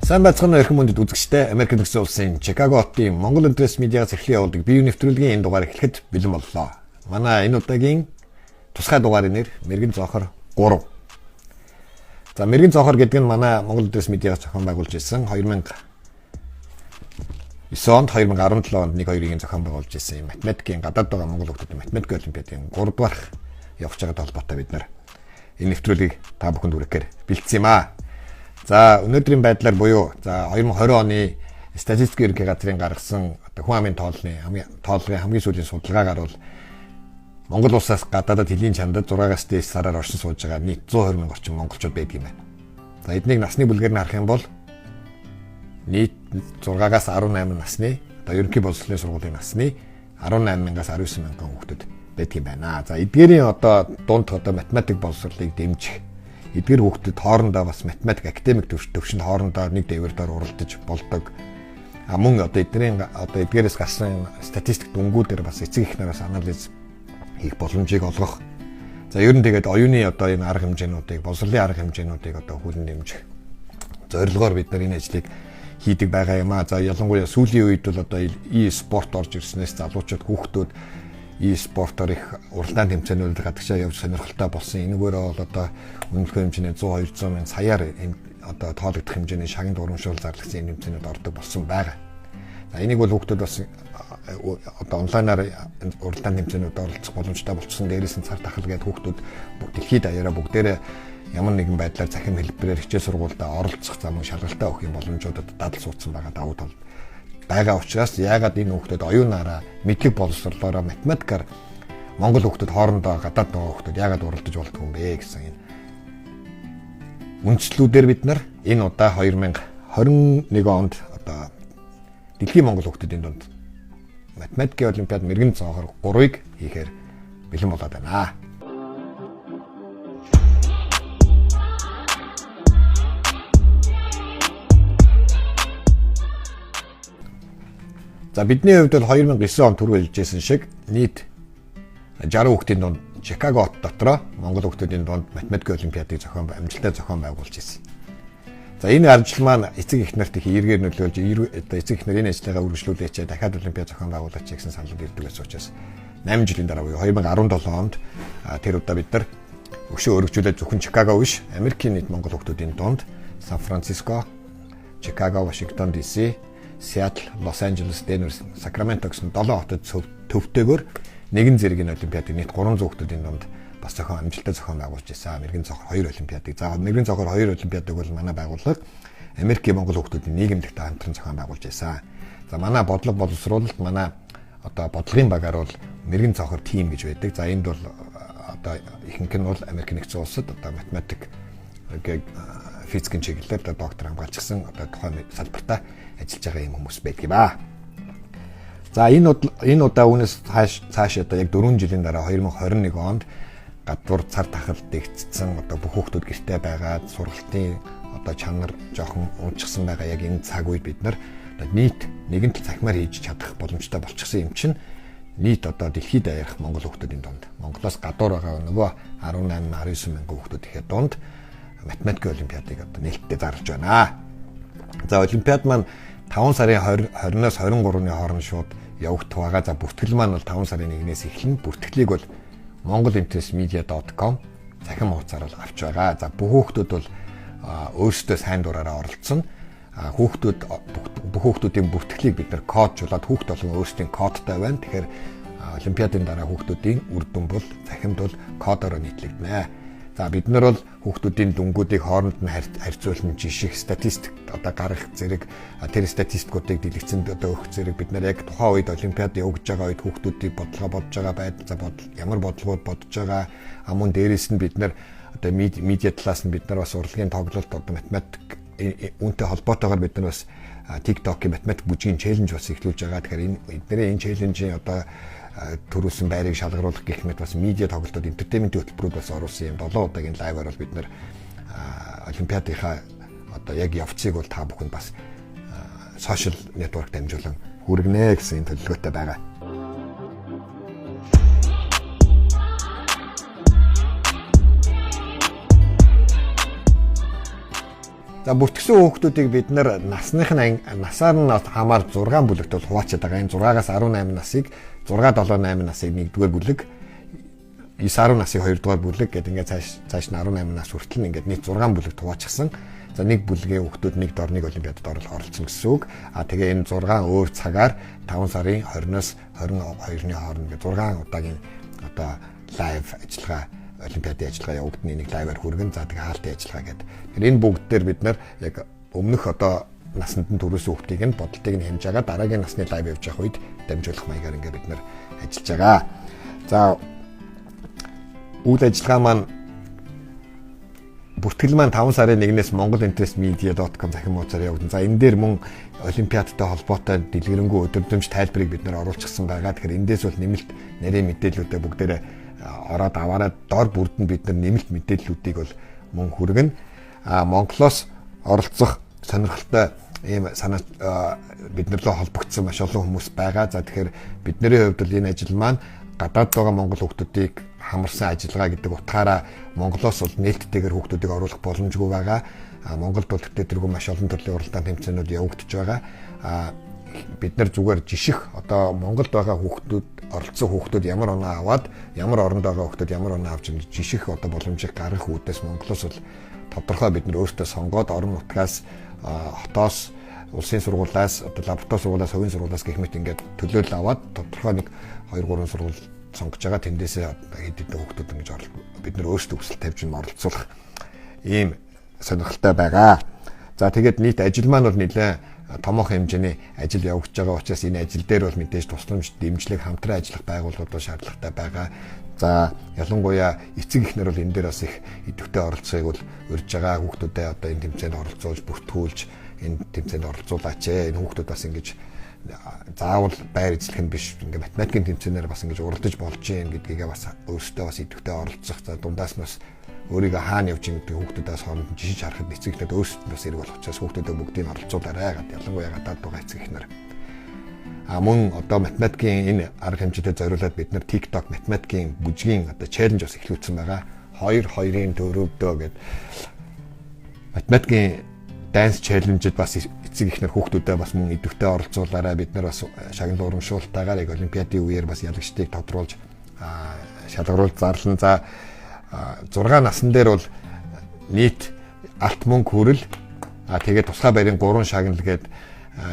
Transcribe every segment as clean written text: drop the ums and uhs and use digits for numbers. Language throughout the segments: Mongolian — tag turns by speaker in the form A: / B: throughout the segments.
A: Сайн байцгаана уу эрхэм хүндэт үзэгчдээ. Америк нэгдсэн улсын Чикаго хотын Монгол Интернет медиагаас эхлэн явуулдаг бие нэвтрүүлгийн энэ дугаар эхлэхэд бэлэн боллоо. Манай энэ удаагийн тусгай дугаарын нэр Мэргэн Цонхор 3. За Мэргэн Цонхор гэдэг нь манай Монгол Интернет медиагаас зохион байгуулж ирсэн 2009 онд 2017 онд 1-2-ийн зохион байгуулж ирсэн математикийн гадаад байгаа Монгол хүмүүсийн математик олимпиадын 3 дугаарх явж байгаа холбоотой бид нар энэ нэвтрүүлгийг та бүхэнд хүргэхээр бэлдсэн юм аа. За өнөөдрийн байдлаар буюу за 2020 оны статистикийн ерөнхий газрын гаргасан хүн амын тооллогын хамгийн сүүлийн судалгаагаар бол Монгол улсаас гадаадад хөлийн чандад 6-аас дээш сараар оршин сууж байгаа нийт 120 мянган орчим монголчууд байдаг юм байна. За эднийг насны бүлгээр нь харах юм бол нийт 6-аас 18 насны одоо ерөнхий боловсролын сургуулийн насны 18-аас 19 мянган хүүхдүүд байдаг юм байна. За эдгээрийн одоо дунд одоо математик боловсролыг дэмжих эдгээр хүүхдэд хоорондоо бас математик академик төвшөнд хоорондоо нэг дээвэрээр уралдаж болдог. Мөн одоо эдгээрээс гарсан статистик дүнгуудээр бас эцэг эхнээс анализ хийх боломжийг олгох. За ер нь тэгээд оюуны одоо энэ арга хэмжээнүүдийг, боловсролын арга хэмжээнүүдийг одоо хүлээн дэмжих зорилгоор бид нар энэ ажлыг хийдэг байгаа юм аа. За ялангуяа сүүлийн үед бол одоо e-спорт орж ирснээс залуучууд хүүхдүүд e-спортоор их уралдаан тэмцээнүүд гадагшаа явж сонирхолтой болсон. Энэгээрээ бол одоо өнөхөн хэмжээний 100-200 мянган саяар одоо тоологдох хэмжээний шагнал урамшуул зарлагдсан энэ тэмцээнүүд ордог болсон байгаа. За энийг бол хүүхдүүд бас одоо онлайнаар уралдаан тэмцээнүүд оролцох боломжтой болчихсон. Дээрээс нь цар тахал гээд хүүхдүүд дэлхийд даяараа бүгдээрээ ямар нэгэн байдлаар захин хэлбэрээр хичээл сургуультай оролцох зам шалгалтаа өгөх юм боломжуудад дадал суудсан байгаа давуу тал байгаа учраас яагаад энэ хүүхдүүд оюунаараа мэдлэг боловсролоороо математикаар Монгол хүүхдүүд хоорондоо гадаад байгаа хүүхдүүд яагаад уралдаж болдгоо юм бэ гэсэн энэ үндслүүдээр бид нар энэ удаа 2021 онд одоо дэлхийн Монгол хүүхдүүдийн дунд математикийн олимпиад Мэргэн Цонхор 3-ыг хийхээр бэлэн болоод байна. За бидний хувьд бол 2009 онд түрүү хэлжсэн шиг нийт 60 хүүхдийн дунд Чикаго хот дотроо Монгол хүүхдүүдийн дунд математик олимпиадыг амжилттай зохион байгуулж ирсэн. За энэ ажил маань эцэг эхнэрт их эргээр нөлөөлж эцэг эхнэр энэ ажлыгаа үргэлжлүүлээч дахиад олимпиад зохион байгуулаач гэсэн саналууд ирдэг байсан учраас 8 жилийн дараа буюу 2017 онд тэр удаа бид нар өшөө өргөжүүлээд зөвхөн Чикаго биш Америкийн нийт Монгол хүүхдүүдийн дунд Сан Франциско, Чикаго, Вашингтон DC, Сиэтл, Лос Анжелес, Денвер, Сакраменто гэсэн 7 хотод төвтэйгээр нэгэн зэргийн олимпиадыг нийт 300 хүүхдүүдийн дунд бас амжилттай зохион байгуулж ирсэн. Мэргэн Цонхор 2 олимпиадыг. За Мэргэн Цонхор 2 олимпиадыг бол манай байгууллага Америкийн Монгол хүүхдүүдийн нийгэмлэгтэй хамтран зохион байгуулж ирсэн. За манай бодлого боловсруулалт манай одоо бодлогын багаар бол Мэргэн Цонхор тим гэж байдаг. За энд бол одоо ихэнх нь бол Америк нэгдсэн улсад одоо математик физикийн чиглэлээр доктор хамгаалчихсан одоо тухайн салбартаа ажиллаж байгаа юм хүмүүс байдаг юм аа. За энэ удаа үүнээс цааш одоо яг 4 жилийн дараа 2021 онд гадуур цар тахал дэгдсэн одоо бүх хүүхдүүд гэртээ байгаа сургалтын одоо чанар жоохон унчихсан байгаа яг энэ цаг үед бид нар нийт нэгэн цахимаар хийж чадах боломжтой болчихсон юм чинь нийт одоо дэлхийд даяарх Монгол хүүхдүүдийн дунд Монголоос гадуур байгаа нөгөө 18-19 мянган хүүхдүүд ихэд дунд математикийн олимпиадыг одоо нээлттэй зарлж байна. За олимпиад маань 5 сарын 20-оос 23-ны хооронд шууд явагдах байгаа. За бүртгэл маань бол 5 сарын 1-ээс эхэлнэ. Бүртгэлийг бол mongolinterestmedia.com захин хуудасаар авч байгаа. За бүх хүүхдүүд бол өөрсдөө сайн дураараа оролцсон. Бүх хүүхдүүдийн бүртгэлийг бид нар коджуулаад хүүхд болгон өөрсдийн кодтай байна. Тэгэхээр олимпиадын дараа хүүхдүүдийн үр дүн бол захимд бол кодоор нийтлэгдэнэ. За бид нар бол хүүхдүүдийн дүнгуудыг хооронд нь харьцуулан жиших статистик одоо гаргах зэрэг тэр статистикуудыг дэлгэцэнд одоо өгөх зэрэг бид нар яг тухайн үед олимпиад явагдаж байгаа үед хүүхдүүдийн бодлого бодож байгаа байдал ямар бодлогууд бодож байгаа мөн дээрээс нь бид нар одоо медиа талаас нь бид нар бас урлагийн тоглолт одоо математик үүнтэй холбоотойгоор бид нар бас TikTok-ийн математик бүжгийн челленж бас эхлүүлж байгаа. Тэгэхээр эдгээр энэ челленжийн одоо төрүүлсэн байрыг шалгаруулах гэх мэт бас медиа тоглолтод entertainment хөтөлбөрүүд бас оруулсан юм 7 удаагийн лайваар бол бид нар олимпиадынхаа одоо яг явцыг бол та бүхэнд бас сошиал нэтворк дамжуулан хүргэнэ гэсэн төлөвлөгөөтэй байгаа. За бүртгэсэн хүүхдүүдийг бид насаар нь хамаар 6 бүлэгт бол хуваачаад байгаа. Энэ 6-аас 18 насыг 6-7-8 насыг 1-р бүлэг, 9-10 насыг 2-р бүлэг гэдэг ингээд цааш нь 18 нас хүртэл ингээд нийт 6 бүлэгт хуваачсан. За нэг бүлгийн хүүхдүүд нэг дор нэг олимпиадад оролцсон гэсэн үг. Тэгээ энэ 6 өөр цагаар 5 сарын 20-оос 22-ны хооронд 6 удаагийн одоо лайв ажиллагаа, олимпиадын ажиллагаа явагдана. Нэг лайваар хүргэн. За тэгээ хаалтын ажиллагаа гэдэг. Тэгэхээр энэ бүгд дээр бид нар яг өмнөх одоо насанд нь төрөөсөн хүүхдийг нь бодолтыг нь хэмж байгаа. Дараагийн насны лайв явж явах үед дамжуулах маягаар ингээд бид нар ажиллаж байгаа. За үйл ажиллагаа маань бүртгэл маань 5 сарын 1-ээс mongolinterestmedia.com захин хуудасаар явагдана. За энэ дээр мөн олимпиадтай холбоотой дэлгэрэнгүй өдөржингөө тайлбарыг бид нэр оруулчихсан байгаа. Тэгэхээр эндээс бол нэмэлт нарийн мэдээллүүдээ бүгдээрээ ороод аваарад дор бүрд нь бид нар нэмэлт мэдээллүүдийг бол мөн хүргэнэ. Монголоос оролцох сонирхолтой ийм санаа биднэр лөө холбогдсон маш олон хүмүүс байгаа. За тэгэхээр бидний хувьд бол энэ ажил маань гадаад байгаа монгол хүүхдүүдийг хамарсан ажиллагаа гэдэг утгаараа Монголоос бол нээлттэйгээр хүүхдүүдийг оруулах боломжгүй байгаа. Монголд бол тэргүй маш олон төрлийн уралдаан тэмцээнүүд явагдаж байгаа. Бид нар зүгээр жиших одоо Монголд байгаа хүүхдүүд, оролцсон хүүхдүүд ямар оноо аваад ямар оронд байгаа хүүхдүүд ямар оноо авч жиших одоо боломжийг гаргах үүдээс Монголоос бол тодорхой бид нар өөрсдөө сонгоод орон нутгаас, хотоос, улсын сургуулиас, одоо лаборатори сургуулиас, хувийн сургуулиас гэх мэт ингээд төлөөлөл аваад тодорхой нэг 2-3 сургууль сонгож байгаа. Тэндээсээ хэд хэдэн хүүхдүүд ингэж бид нар өөрсдөө хүсэл тавьж оролцуулах ийм сонирхолтой байгаа. За тэгээд нийт ажил маань бол нэлээд томоохон хэмжээний ажил явагдаж байгаа учраас энэ ажил дээр бол мэдээж тусламж дэмжлэг хамтран ажиллах байгууллагууд бол шаардлагатай байгаа. За ялангуяа эцэг эхнэр бол энэ дээр бас их идэвхтэй оролцохыг бол урьж байгаа. Хүүхдүүдэд одоо энэ тэмцээнд оролцуулж, бүртгүүлж энэ тэмцээнд оролцуулаач. Энэ хүүхдүүд бас ингэж заавал байр эзлэх нь биш, ингээ математикийн тэмцээнээр бас ингэж уралдаж болж гин гэдгийг бас өөртөө бас идэвхтэй оролцох. За дундаас нь бас өөрийгөө хаана явж байгаа гэдэг хүүхдүүдээс хооронд жишиж харахад эцэг эхнэр өөрсдөд нь бас хэрэг болох учраас хүүхдүүдэд бүгдийг нь оролцуулаарай гэдэг. Ялангуяа гадаад байгаа эцэг эхнэр. Мөн одоо математикийн энэ арга хэмжээтэй зориулаад бид нар TikTok математикийн бүжгийн одоо челленж бас эхлүүлсэн байгаа. 2-2-ын дөрөвдөө гэдэг математикийн данс челленжид бас эцэг эхнэр хүүхдүүдэд бас мөн идэвхтэй оролцуулаарай. Бид нар бас шагнал урамшуултайгаар яг олимпиадын үеэр бас ялагчдыг тодруулж шалгаруулж зарлан. За 6 насн дээр бол нийт алт мөнгө хүрэл тэгээд тусгай байрын 3 шагнал гээд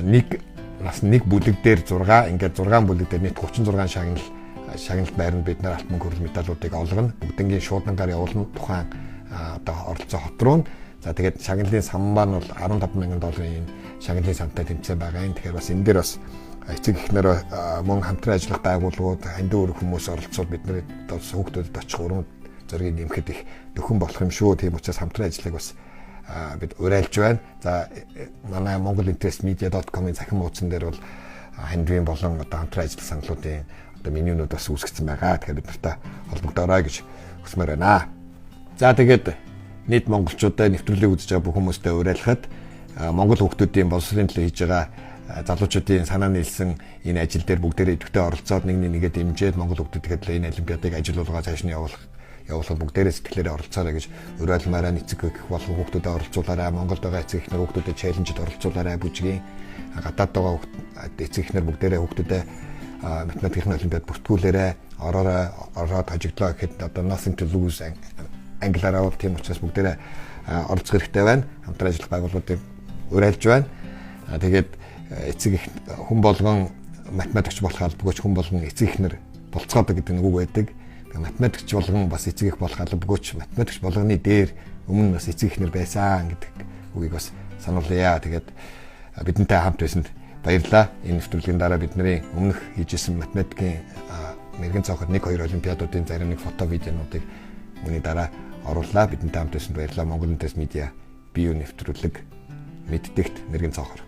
A: нэг нас нэг бүлэг дээр 6 ингээд 6 бүлэг дээр нийт 36 шагналт байранд бид нар алт мөнгө хүрэл медалуудыг олгоно. Бүгднгийн шуудангаар явуулна тухайн одоо оролцоо хот руу. За тэгээд шагналын сан маань бол $15,000 шагналын сантай тэмцээн байгаа юм. Тэгэхээр бас энэ дээр бас эцэг эхнэр мөн хамтран ажиллах байгууллагууд, хандив өрх хүмүүс оролцоод бидний хүүхдүүдэд очих урам зориг нэмэхэд их нөхөн болох юм шүү. Тийм учраас хамтран ажлыг бас бид уриалж байна. За манай mongolinterestmedia.com-ын захин хуудсан дээр бол хандивын болон одоо хамтран ажиллах саналуудын одоо менюнууд бас үүсгэсэн байгаа. Тэгэхээр бид нартай холбогдоорой гэж хүсмээр байна. За тэгээд нийт монголчуудаа нэвтрүүлэг үзэж байгаа бүх хүмүүстээ уриалахад монгол хүүхдүүдийн боловсролын төлөө хийж байгаа залуучуудын санаа нийлсэн энэ ажил дээр бүгдээрээ идэвхтэй оролцоод нэгээ дэмжиж монгол хүүхдүүдэд энэ олимпиадыг ажилуулгаа цааш нь явуулах бүгдээрээ сэтгэлээрээ оролцоорой гэж уриалмаараа эцэг их болон хүүхдүүдэд оролцуулаарай. Монголд байгаа эцэг эхнэр хүүхдүүдэд челленжид оролцуулаарай. Бүжгийн гадаад байгаа эцэг эхнэр бүгдээрээ хүүхдүүдэд математикийн олимпиад бүртгүүлээрэй. Ороод хожигдлоо гэхэд одоо nothing to lose англиараа бол тийм учраас бүгдээрээ оролцох хэрэгтэй байна. Хамтран ажиллах байгууллагуудыг уриалж байна. Тэгээд эцэг их хүн болгон математикч болох албагүйч хүн болгон эцэг эхнэр болцгоодог гэдэг нэг үг байдаг. Математикч болгон бас эцэг их болох албагүйч математикч болгоны дээр өмнө бас эцэг эхнэр байсан гэдэг үгийг бас сануулъя. Тэгээд бидэнтэй хамт байсанд баярлалаа. Энэ нэвтрүүлгийн дараа бидний өмнөх хийжсэн математикийн мэрэгэн цаохот 1-2 олимпиадуудын зарим нэг фото видеонуудыг үүний дараа оруулаа. Бидэнтэй хамт байсанд баярлалаа. Mongolinterest Media бие нэвтрүүлэг мэддэгт мэрэгэн цаохор.